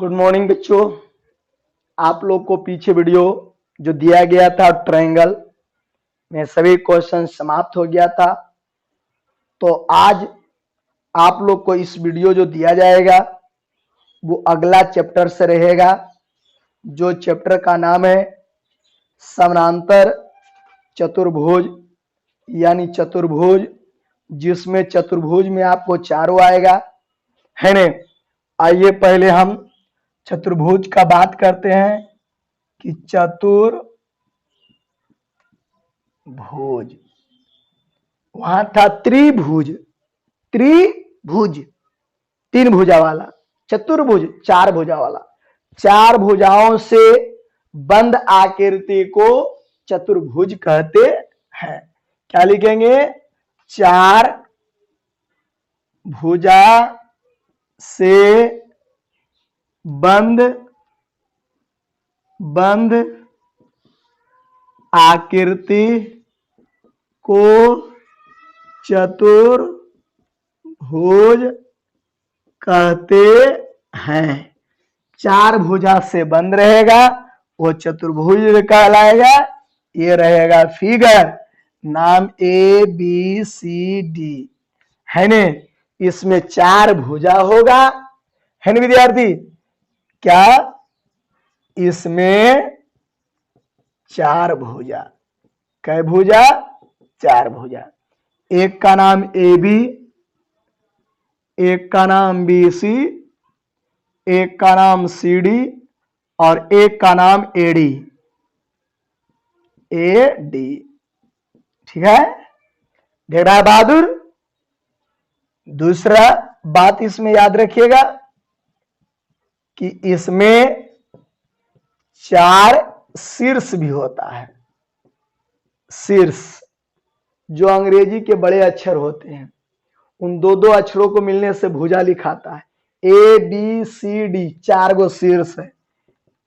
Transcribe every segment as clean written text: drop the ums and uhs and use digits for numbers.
Good morning बच्चों। आप लोग को पीछे वीडियो जो दिया गया था ट्रायंगल में सभी क्वेश्चन समाप्त हो गया था। तो आज आप लोग को इस वीडियो जो दिया जाएगा वो अगला चैप्टर से रहेगा, जो चैप्टर का नाम है समानांतर चतुर्भुज यानी चतुर्भुज, जिसमें चतुर्भुज में आपको चारों आएगा, है ने। आइए पहले हम चतुर्भुज का बात करते हैं कि चतुर्भुज, वहां था त्रिभुज। त्रिभुज तीन भुजा वाला, चतुर्भुज चार भुजा वाला। चार भुजाओं से बंद आकृति को चतुर्भुज कहते हैं। क्या लिखेंगे? चार भुजा से बंद आकृति को चतुर्भुज कहते हैं। चार भुजा से बंद रहेगा वो चतुर्भुज कहलाएगा। ये रहेगा फिगर, नाम ए बी सी डी, है ने। इसमें चार भुजा होगा, है ना विद्यार्थी। क्या इसमें चार भुजा? कै भुजा? चार भुजा। एक का नाम ए बी, एक का नाम बी सी, एक का नाम सी डी और एक का नाम ए डी। ए डी, ठीक है। देख रहा है बहादुर। दूसरा बात इसमें याद रखिएगा कि इसमें चार शीर्ष भी होता है। शीर्ष जो अंग्रेजी के बड़े अक्षर होते हैं, उन दो दो अक्षरों को मिलने से भुजा लिखाता है। ए बी सी डी, चार गो शीर्ष है।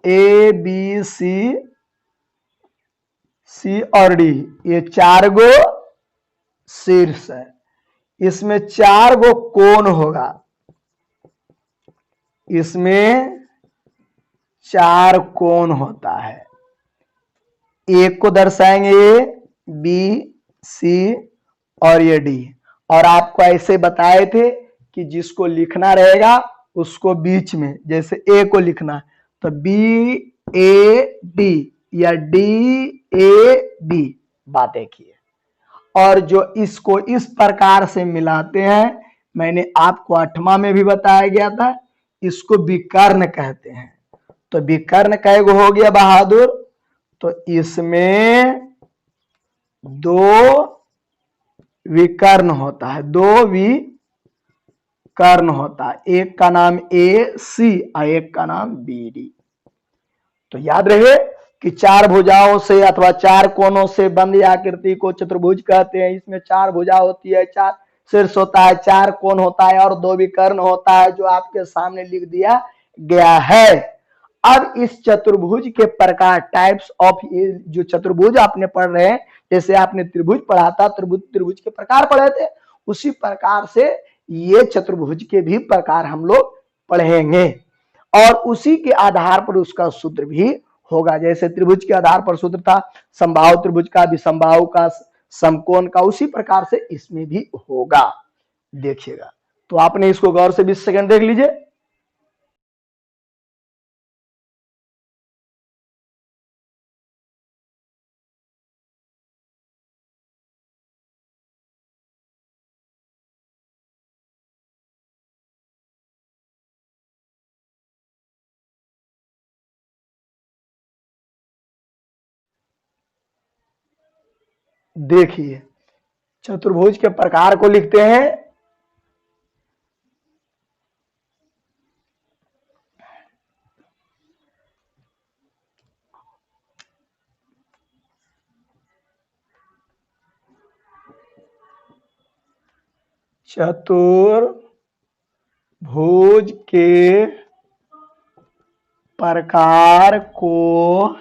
ए बी सी, सी और डी, ये चार गो शीर्ष है। इसमें चार गो कोण होगा। इसमें चार कोण होता है। एक को दर्शाएंगे ए बी सी और ये डी। और आपको ऐसे बताए थे कि जिसको लिखना रहेगा उसको बीच में, जैसे ए को लिखना है तो बी ए डी या डी ए बी, बात एक ही है। और जो इसको इस प्रकार से मिलाते हैं, मैंने आपको 8वां में भी बताया गया था, इसको विकर्ण कहते हैं। तो विकर्ण कै गो हो गया बहादुर? तो इसमें दो विकर्ण होता है, दो विकर्ण होता है। एक का नाम ए सी और एक का नाम बी डी। तो याद रहे कि चार भुजाओं से अथवा चार कोनों से बंद आकृति को चतुर्भुज कहते हैं। इसमें चार भुजा होती है, चार शीर्ष होता है, चार कोण होता है और दो विकर्ण होता है, जो आपके सामने लिख दिया गया है। अब इस चतुर्भुज के प्रकार, टाइप्स ऑफ, जो चतुर्भुज आपने पढ़ रहे हैं, जैसे आपने त्रिभुज पढ़ा था, त्रिभुज के प्रकार पढ़े थे, उसी प्रकार से ये चतुर्भुज के भी प्रकार हम लोग पढ़ेंगे और उसी के आधार पर उसका सूत्र भी होगा। जैसे त्रिभुज के आधार पर सूत्र था समबाहु त्रिभुज का, विषमबाहु का, समकोण का, उसी प्रकार से इसमें भी होगा। देखिएगा, तो आपने इसको गौर से 20 सेकंड देख लीजिए। देखिए, चतुर्भुज के प्रकार को लिखते हैं। चतुर्भुज के प्रकार को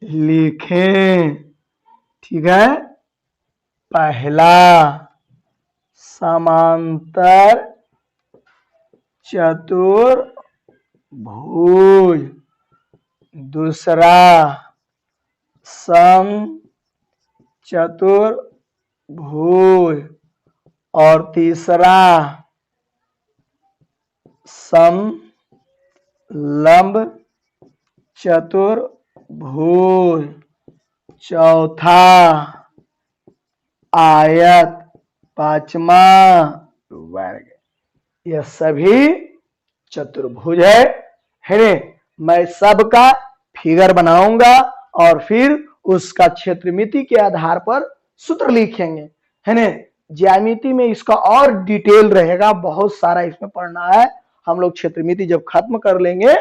लिखें, ठीक है। पहला, समांतर चतुर्भुज। भुज, दूसरा सम चतुर्भुज और तीसरा सम लंब चतुर्भुज, चौथा आयत, पांचवा वर्ग। यह सभी चतुर्भुज है ने। मैं सबका फिगर बनाऊंगा और फिर उसका क्षेत्रमिति के आधार पर सूत्र लिखेंगे, है ने। ज्यामिति में इसका और डिटेल रहेगा, बहुत सारा इसमें पढ़ना है। हम लोग क्षेत्रमिति जब खत्म कर लेंगे,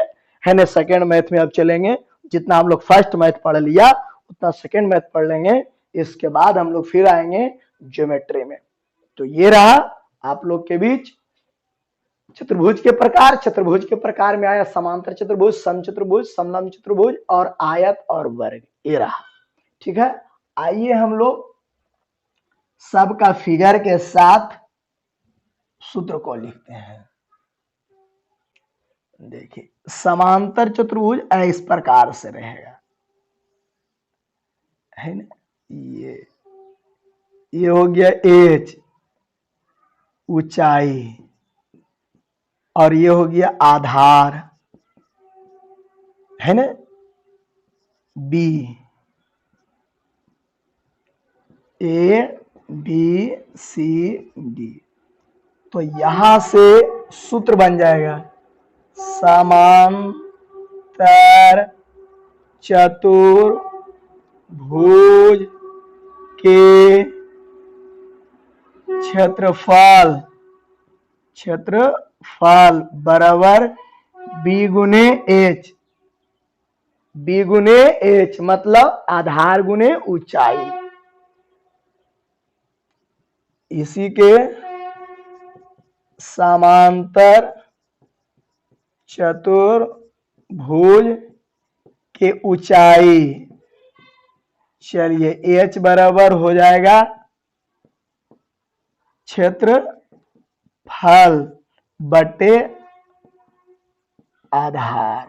है ने, सेकेंड मैथ में अब चलेंगे। जितना हम लोग फर्स्ट मैथ पढ़ लिया उतना सेकेंड मैथ पढ़ लेंगे। इसके बाद हम लोग फिर आएंगे ज्योमेट्री में। तो ये रहा आप लोग के बीच चतुर्भुज के प्रकार। चतुर्भुज के प्रकार में आया समांतर चतुर्भुज, समचतुर्भुज, समलंब चतुर्भुज और आयत और वर्ग, ये रहा। ठीक है, आइए हम लोग सबका फिगर के साथ सूत्र को लिखते हैं। देखिए, समांतर चतुर्भुज इस प्रकार से रहेगा, है ना। ये हो गया एच, ऊंचाई, और ये हो गया आधार, है ना, B, A B C D. तो यहां से सूत्र बन जाएगा समांतर चतुर्भुज के क्षेत्रफल बराबर बी गुने एच। बी गुने एच मतलब आधार गुने ऊंचाई। इसी के समांतर चतुर्भुज के ऊंचाई, चलिए एच बराबर हो जाएगा क्षेत्रफल बटे आधार।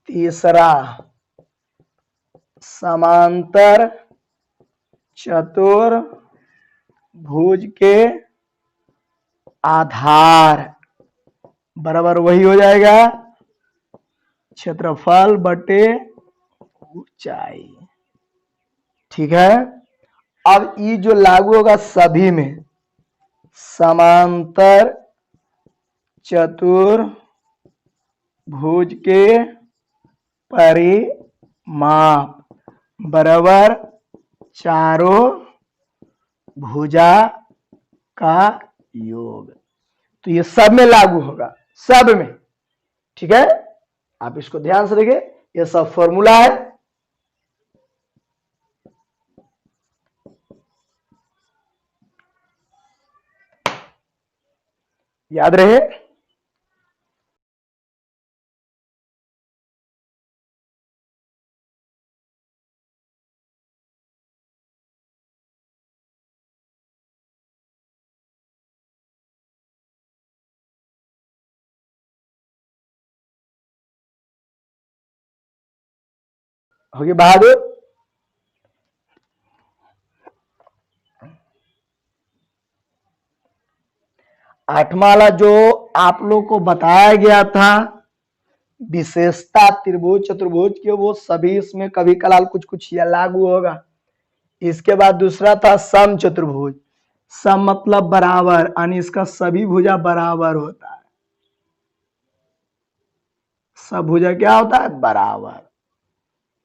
तीसरा समांतर चतुर्भुज के आधार बराबर वही हो जाएगा क्षेत्रफल बटे ऊंचाई। ठीक है, अब ये जो लागू होगा सभी में, समांतर चतुर्भुज के परिमाप बराबर चारों भुजा का योग। तो ये सब में लागू होगा, सब में। ठीक है, आप इसको ध्यान से देखिए, ये सब फॉर्मूला है। याद रहे। हो गया बहादुर। आठवां वाला जो आप लोग को बताया गया था विशेषता त्रिभुज चतुर्भुज के, वो सभी इसमें कभी कलाल कुछ कुछ या लागू होगा। इसके बाद दूसरा था सम चतुर्भुज। सम मतलब बराबर, यानी इसका सभी भुजा बराबर होता है। सब भुजा क्या होता है? बराबर।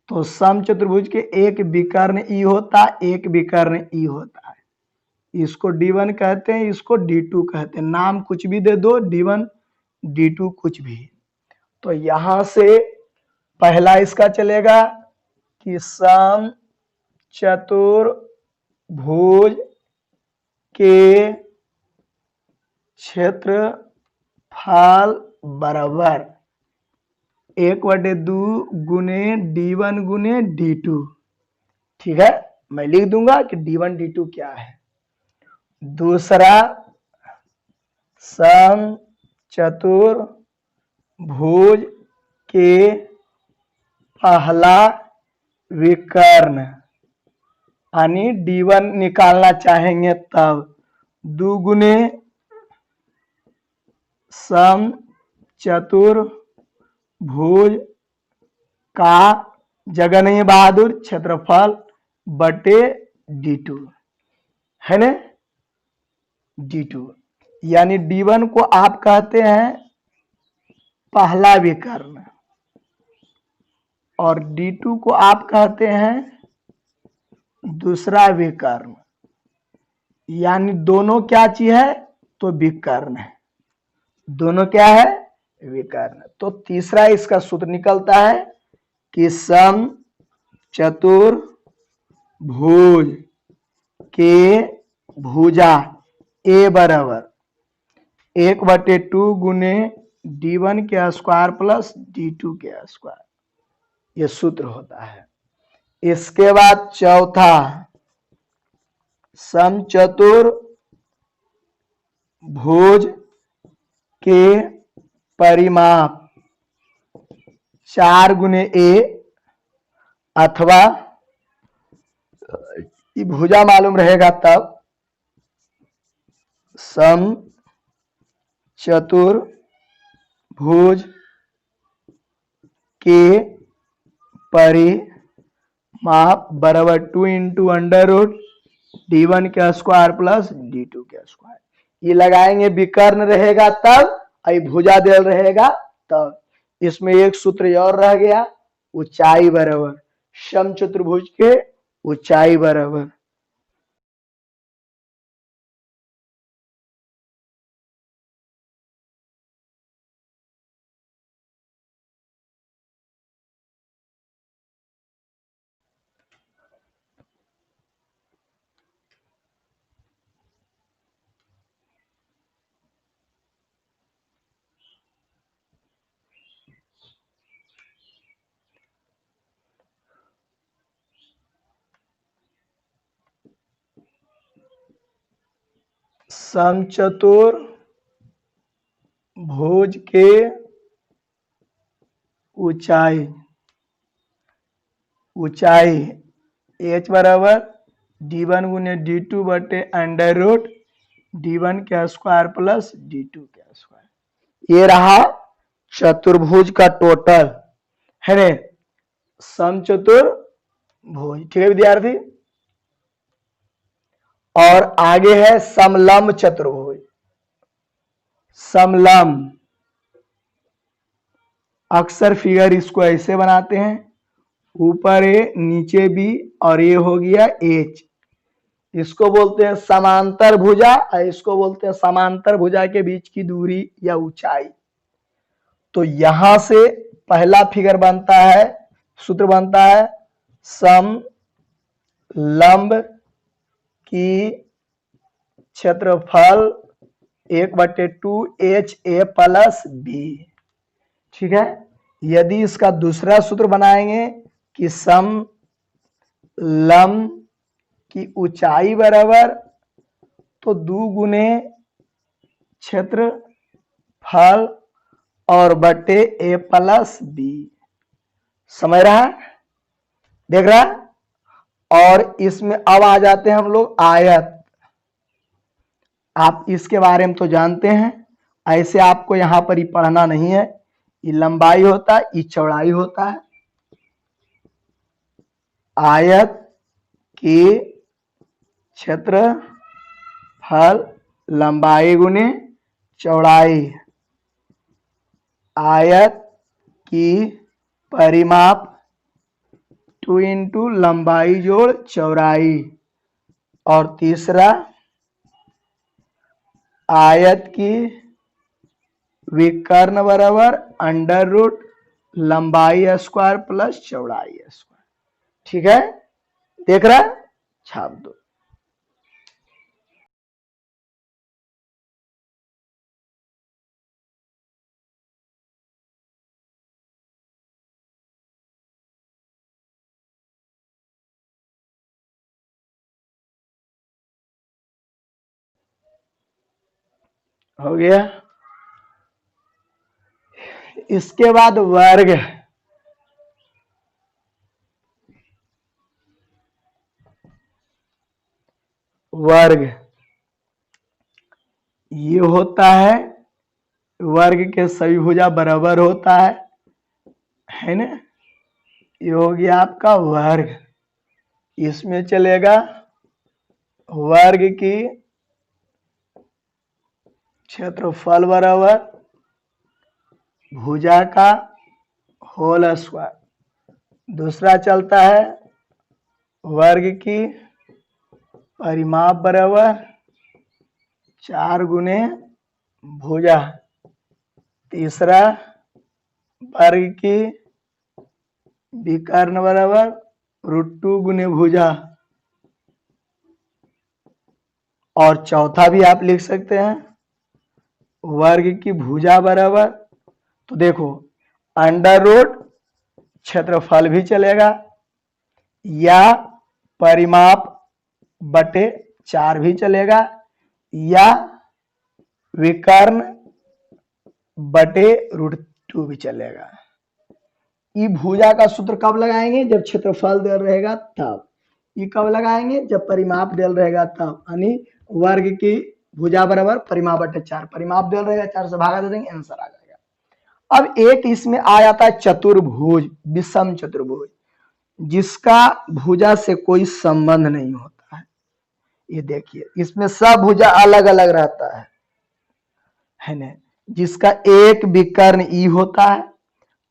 तो सम चतुर्भुज के एक विकर्ण ई होता है, एक विकर्ण ई होता है। इसको D1 कहते हैं, इसको D2 कहते हैं। नाम कुछ भी दे दो, D1 D2 कुछ भी। तो यहां से पहला इसका चलेगा कि सम चतुर्भुज के क्षेत्रफल बराबर 1/2 गुने D1 गुने D2। ठीक है, मैं लिख दूंगा कि D1 D2 क्या है। दूसरा सम चतुर्भुज भुज के पहला विकर्ण यानी D1 निकालना चाहेंगे तब दुगुने समचतुर्भुज का जगह नहीं बहादुर क्षेत्रफल बटे D2 है ना। D2 यानी D1 को आप कहते हैं पहला विकर्ण और D2 को आप कहते हैं दूसरा विकर्ण। यानी दोनों क्या चीज है तो विकर्ण है, दोनों क्या है विकर्ण। तो तीसरा इसका सूत्र निकलता है कि सम चतुर्भुज के भुजा ए बराबर 1/2 गुने D1 के स्क्वायर प्लस D2 के स्क्वायर, ये सूत्र होता है। इसके बाद चौथा समचतुर्भुज के परिमाप 4 गुने ए अथवा भुजा मालूम रहेगा तब सम चतुर्भुज के परिमाप बराबर 2 इंटू अंडर रूट D1 के स्क्वायर प्लस D2 के स्क्वायर। ये लगाएंगे विकर्ण रहेगा तब, भुजा देल रहेगा तब। इसमें एक सूत्र और रह गया, ऊंचाई बराबर समचतुर्भुज के ऊंचाई बराबर समचतुर्भुज के ऊंचाई h बराबर D1 गुने D2 बटे अंडर रूट D1 के स्क्वायर प्लस D2 के स्क्वायर। ये रहा चतुर्भुज का टोटल है ने समचतुर्भुज। ठीक है विद्यार्थी। और आगे है समलंब चतुर्भुज। समलंब अक्सर फिगर इसको ऐसे बनाते हैं, ऊपर ए नीचे बी और ये हो गया एच। इसको बोलते हैं समांतर भुजा और इसको बोलते हैं समांतर भुजा के बीच की दूरी या ऊंचाई। तो यहां से पहला फिगर बनता है, सूत्र बनता है समलंब की क्षेत्रफल 1/2 HA प्लस बी। ठीक है। यदि इसका दूसरा सूत्र बनाएंगे कि समलंब की ऊंचाई बराबर तो 2 गुने क्षेत्रफल और बटे ए प्लस बी। समझ रहा है, देख रहा है। और इसमें अब आ जाते हैं हम लोग आयत। आप इसके बारे में तो जानते हैं, ऐसे आपको यहां पर ही पढ़ना नहीं है। ये लंबाई होता है, ये चौड़ाई होता है। आयत की क्षेत्रफल लंबाई गुने चौड़ाई, आयत की परिमाप 2 इंटू लंबाई जोड़ चौड़ाई। और तीसरा आयत की विकर्ण बराबर अंडर रूट लंबाई स्क्वायर प्लस चौड़ाई स्क्वायर। ठीक है, देख रहा है, छाप दो। हो गया। इसके बाद वर्ग, वर्ग ये होता है, वर्ग के सभी भुजा बराबर होता है ना। ये हो गया आपका वर्ग। इसमें चलेगा वर्ग की क्षेत्रफल बराबर भुजा का होल स्क्वायर। दूसरा चलता है वर्ग की परिमाप बराबर 4 गुने भुजा। तीसरा वर्ग की विकर्ण बराबर √2 गुने भुजा। और चौथा भी आप लिख सकते हैं वर्ग की भुजा बराबर, तो देखो अंडर रूट क्षेत्रफल भी चलेगा या परिमाप बटे 4 भी चलेगा या विकर्ण बटे √2 भी चलेगा। ये भुजा का सूत्र कब लगाएंगे? जब क्षेत्रफल दिया रहेगा तब। ये कब लगाएंगे? जब परिमाप दिया रहेगा तब। यानी वर्ग की भुजा बराबर परिमाप बटे 4, परिमाप दिया रहेगा 4 से भागा दे देंगे, आंसर आ जाएगा। अब एक इसमें आ जाता है चतुर्भुज, विषम चतुर्भुज, जिसका भुजा से कोई संबंध नहीं होता है। ये देखिए इसमें सब भुजा अलग अलग रहता है ना। जिसका एक विकर्ण ई होता है,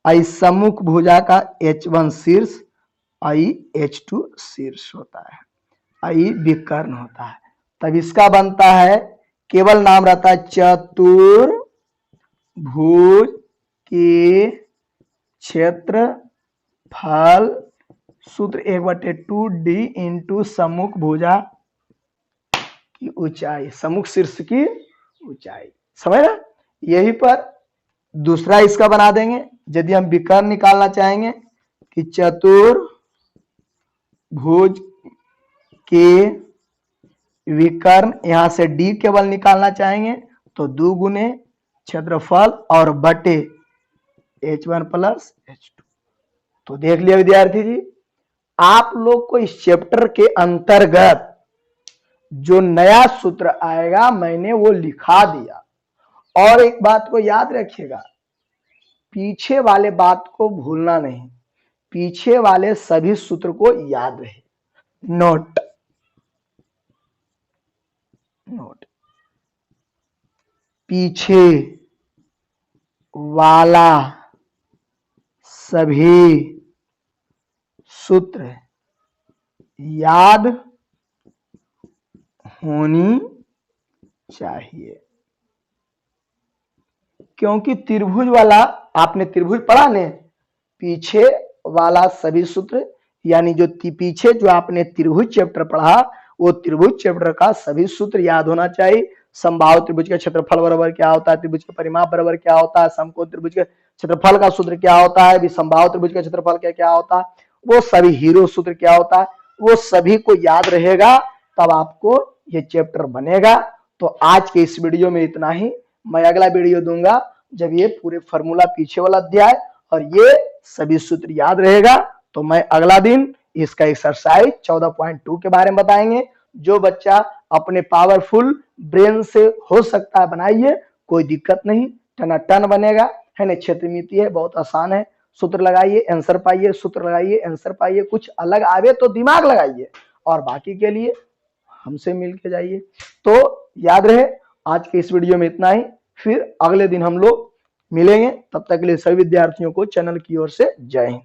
आई सम्मुख भुजा का H1 शीर्ष, आई H2 शीर्ष होता है, आई विकर्ण होता है। तब इसका बनता है, केवल नाम रहता है चतुर्भुज के क्षेत्रफल सूत्र 1/2D इंटू सम्मुख भुजा की ऊंचाई, सम्मुख शीर्ष की ऊंचाई। समझ रहे? यही पर दूसरा इसका बना देंगे। यदि हम विकर्ण निकालना चाहेंगे कि चतुर्भुज के विकर्ण, यहां से D केवल निकालना चाहेंगे तो 2 गुने क्षेत्रफल और बटे H1 प्लस H2। तो देख लिया विद्यार्थी जी, आप लोग को इस चैप्टर के अंतर्गत जो नया सूत्र आएगा मैंने वो लिखा दिया। और एक बात को याद रखिएगा, पीछे वाले बात को भूलना नहीं, पीछे वाले सभी सूत्र को याद रहे। नोट नोट, पीछे वाला सभी सूत्र याद होनी चाहिए, क्योंकि त्रिभुज वाला आपने त्रिभुज पढ़ा ने, पीछे वाला सभी सूत्र यानी जो पीछे जो आपने त्रिभुज चैप्टर पढ़ा वो त्रिभुज चैप्टर का सभी सूत्र याद होना चाहिए। समबाहु त्रिभुज का क्षेत्रफल बराबर क्या होता है, त्रिभुज का परिमाप बराबर क्या होता है, समकोण त्रिभुज के क्षेत्रफल का सूत्र क्या होता है, समबाहु त्रिभुज का क्षेत्रफल क्या होता है, वो सभी हीरो सूत्र क्या होता है, वो सभी को याद रहेगा, तब आपको ये चैप्टर बनेगा। तो आज के इस वीडियो में इतना ही। मैं अगला वीडियो दूंगा जब ये पूरे फॉर्मूला पीछे वाला अध्याय और ये सभी सूत्र याद रहेगा, तो मैं अगला दिन इसका एक्सरसाइज 14.2 के बारे में बताएंगे। जो बच्चा अपने पावरफुल ब्रेन से हो सकता है बनाइए, कोई दिक्कत नहीं, टनाटन बनेगा, है ना। क्षेत्रमिति है, बहुत आसान है, सूत्र लगाइए आंसर पाइए, सूत्र लगाइए आंसर पाइए, कुछ अलग आवे तो दिमाग लगाइए, और बाकी के लिए हमसे मिल के जाइए। तो याद रहे आज के इस वीडियो में इतना ही, फिर अगले दिन हम लोग मिलेंगे। तब तक के लिए सभी विद्यार्थियों को चैनल की ओर से जय हिंद।